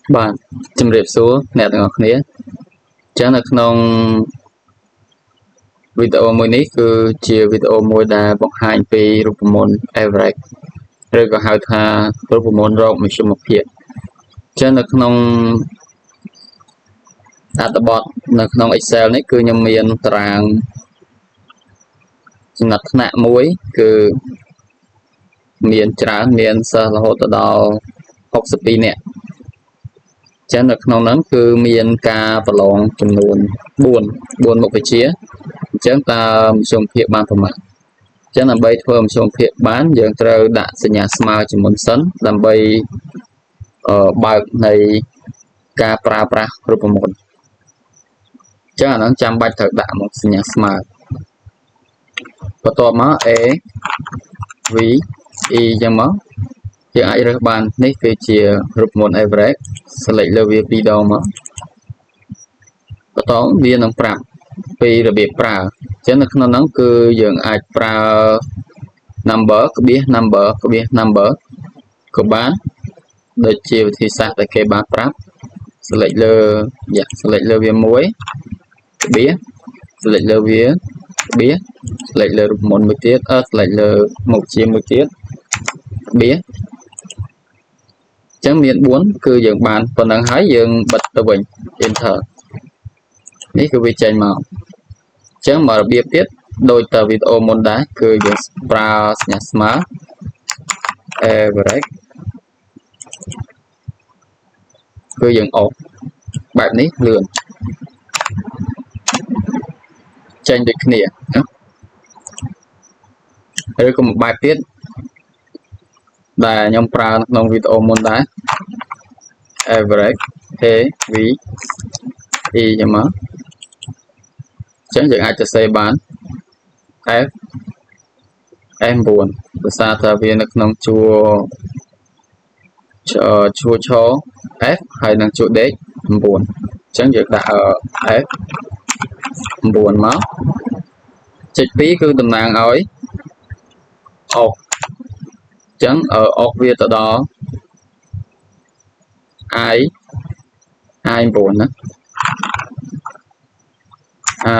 Bạn chấm điệp số nèទាំងអស់គ្នាចឹងនៅក្នុងវីដេអូមួយនេះគឺជាវីដេអូមួយដែលបង្ហាញពីរូបមន្ត average ឬក៏ហៅថារូបមន្តរកមធ្យមភាពចឹងនៅក្នុងអត្ថបទនៅក្នុង Excel នេះគឺខ្ញុំមានតារាងចំណាត់ថ្នាក់មួយគឺមានច្រើនមានសិស្សរហូតដល់62នាក់ចឹងនៅក្នុងហ្នឹងគឺមានការប្រឡងចំនួន4មុខវិជ្ជាអញ្ចឹងតើមធ្យមភាពបានប្រមាណអញ្ចឹងដើម្បីធ្វើមធ្យមភាពបានយើងត្រូវដាក់សញ្ញាស្មើជាមុនសិនដើម្បីបើកនៃការប្រើប្រាស់រូបមន្តអញ្ចឹងអាហ្នឹងចាំបាច់ត្រូវដាក់មកសញ្ញាស្មើបន្ទាប់មក A V E អញ្ចឹងមកយើងអាចរើសបាននេះគឺជារូបមន្ត average select លើវា2ដងមកបន្តវានឹងប្រាប់ពីរបៀបប្រើអញ្ចឹងនៅក្នុងហ្នឹងគឺយើងអាចប្រើ number ក្បៀស number ក្បៀស number ក៏បានដូចជាវិធីសាស្ត្រដែលគេបានប្រាប់ select លើវាមួយក្បៀស select លើវាក្បៀស select លើរូបមន្តមួយទៀតselect លើមុខជាមួយទៀតក្បៀសចឹងមាន4គឺយើងបានប៉ុណ្ណឹងហើយយើងបិទទៅវិញ enter នេះគឺវាចេញមកអញ្ចឹងមករបៀបទៀតដូចតវីដេអូមុនដែរគឺយើងប្រើសញ្ញាស្មើ average គឺយើងអុសបែបនេះលឿនចេញដូចគ្នាឬក៏មួយបែបទៀតដែលខ្ញុំប្រើក្នុងវីដេអូមុនដែរ average A V E ចឹងមកអញ្ចឹងយើងអាចទៅសេបាន F F9 ភាសាថាវានៅក្នុងជួរឈរ F ហើយនឹងជួរដេក9អញ្ចឹងយើងដាក់ F 9មកចុច2គឺតំណាងឲ្យអុកអញ្ចឹងអុកវាទៅដល់ I 9ណា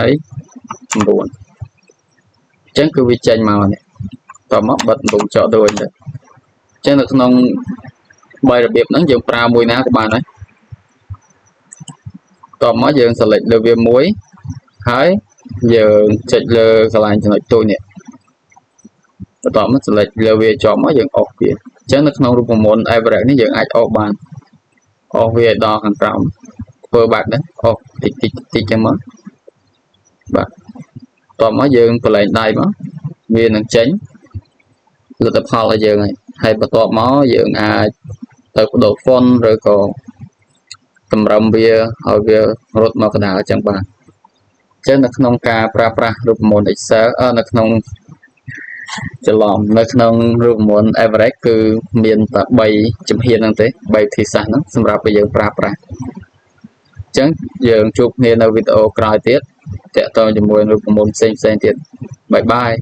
I 9អញ្ចឹងគឺវាចេញមកនេះតមកបិទកំពុងចកដូចទៅអញ្ចឹងនៅក្នុង3របៀបហ្នឹងយើងប្រើមួយណាក៏បានដែរតមកយើង select លើវាមួយហើយយើងចុចលើកន្លែងចំណុចទូចនេះបន្ទាប់មក select លើវាជាប់មកយើងអុសវាអញ្ចឹងនៅក្នុងរូបមន្ត average នេះយើងអាចអុសបានអុសវាដល់ខាងក្រោមធ្វើបែបនេះអុសតិចចឹងមកបាទបន្ទាប់មកយើងប្រឡែងដៃមកវានឹងចេញលទ្ធផលឲ្យយើងហើយបន្ទាប់មកយើងអាចទៅបដូរ font ឬក៏តម្រឹមវាឲ្យវារត់មកកណ្ដាលចឹងបានអញ្ចឹងនៅក្នុងការប្រើប្រាស់រូបមន្ត Excel នៅក្នុងច្រឡំនៅក្នុងរូបមន្ត average គឺមានតែ3ជំហានហ្នឹងទេ3វិធីសាស្ត្រហ្នឹងសម្រាប់ឲ្យយើងប្រើប្រាស់អញ្ចឹងយើងជួបគ្នានៅវីដេអូក្រោយទៀតតាក់ទងជាមួយរូបមន្តផ្សេងទៀតបាយបាយ